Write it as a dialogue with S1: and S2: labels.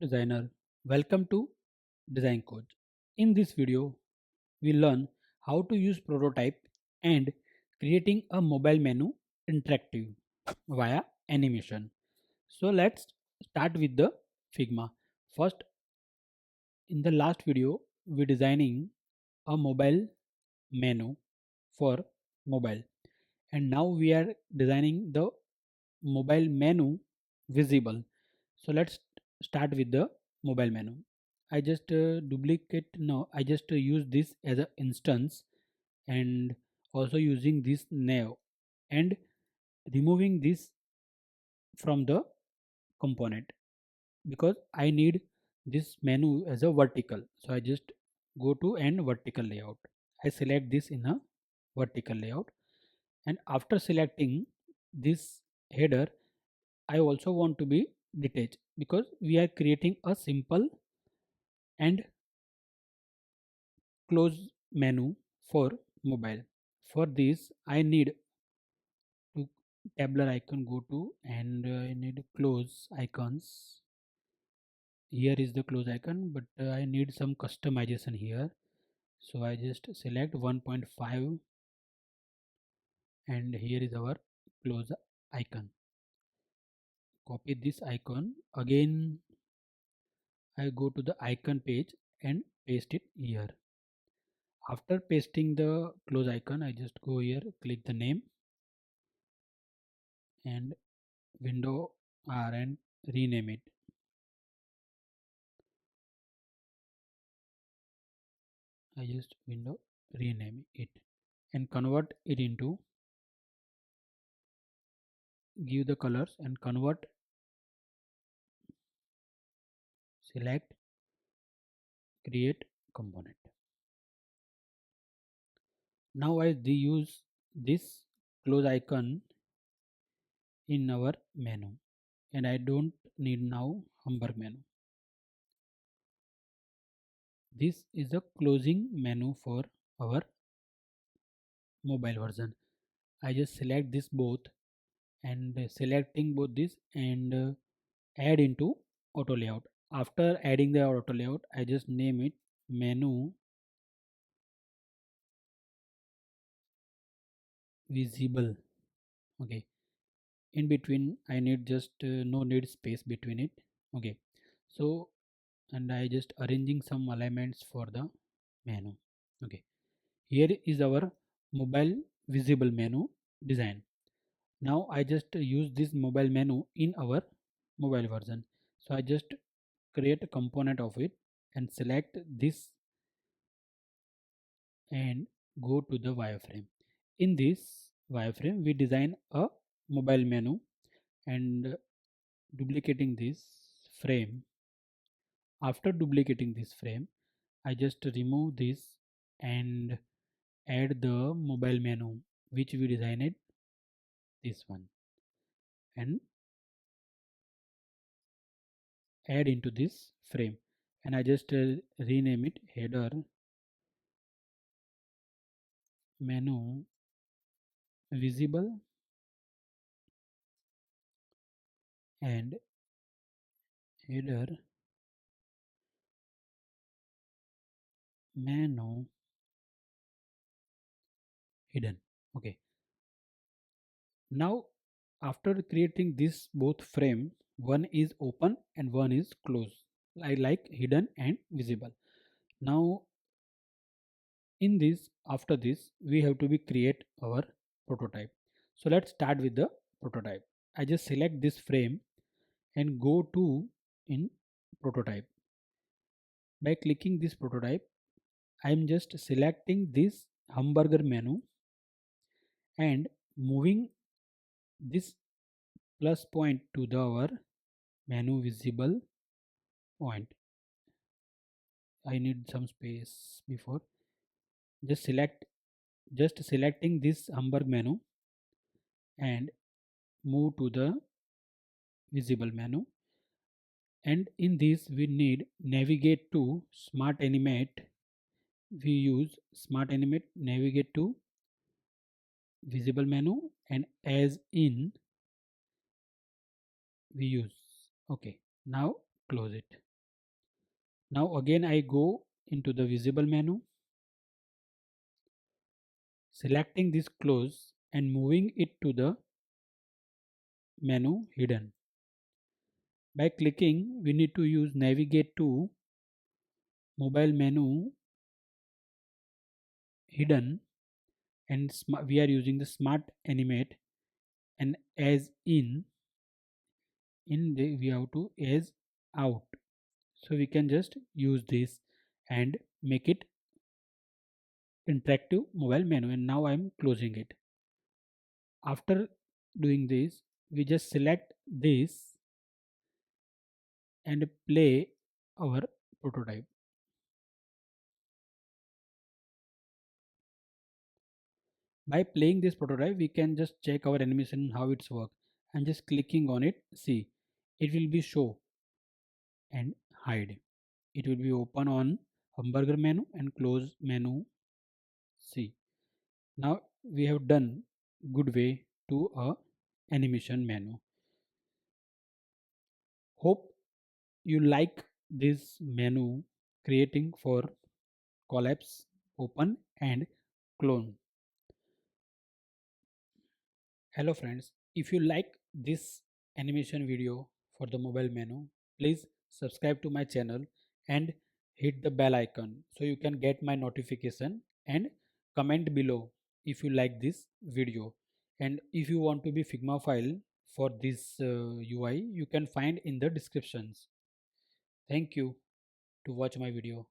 S1: Designer. Welcome to DesignCoach. In this video, we learn how to use prototype and creating a mobile menu interactive via animation. So let's start with the Figma. First, in the last video, we designing a mobile menu for mobile, and now we are designing the mobile menu visible. So let's start with the mobile menu. I just duplicate, no, I just use this as an instance, and also using this nav and removing this from the component because I need this menu as a vertical. So I just go to and vertical layout. I select this in a vertical layout, and after selecting this header, I also want to be detached because we are creating a simple and close menu for mobile. For this, I need to tabular icon go to, and I need close icons. Here is the close icon, but I need some customization here. So I just select 1.5, and here is our close icon. Copy this icon again. I go to the icon page and paste it here. After pasting the close icon, I just go here, click the name and window R and rename it. I just window rename it and convert it into, give the colors and convert, select, create component. Now I use this close icon in our menu, and I don't need now hamburg menu. This is a closing menu for our mobile version. I just select this both, and selecting both this and add into auto layout. After adding the auto layout, I just name it menu visible. Okay, in between I need just no need space between it. Okay, so and I just arranging some alignments for the menu. Okay, here is our mobile visible menu design. Now I just use this mobile menu in our mobile version. So I just create a component of it and select this and go to the wireframe. In this wireframe, we design a mobile menu, and duplicating this frame. After duplicating this frame, I just remove this and add the mobile menu which we designed, this one, and add into this frame, and I just rename it header menu visible and header menu hidden. Okay, now after creating this both frame, one is open and one is closed. I like hidden and visible. Now in this, after this, we have to be create our prototype. So let's start with the prototype. I just select this frame and go to in prototype. By clicking this prototype, I am just selecting this hamburger menu and moving this plus point to the our menu visible point. I need some space before. Just selecting this hamburg menu and move to the visible menu, and in this we need navigate to smart animate. We use smart animate, navigate to visible menu, and as in we use. Okay, now close it. Now again I go into the visible menu, selecting this close and moving it to the menu hidden. By clicking, we need to use navigate to mobile menu hidden, and we are using the smart animate, and as in the we have to as out. So we can just use this and make it interactive mobile menu, and now I am closing it. After doing this, we just select this and play our prototype. By playing this prototype, we can just check our animation how it's work, and just clicking on it, see, it will be show and hide. It will be open on hamburger menu and close menu. See, now we have done good way to a animation menu. Hope you like this menu creating for collapse, open and clone. Hello friends, if you like this animation video for the mobile menu, please subscribe to my channel and hit the bell icon so you can get my notification, and comment below if you like this video. And if you want to be Figma file for this UI, you can find in the descriptions. Thank you to watch my video.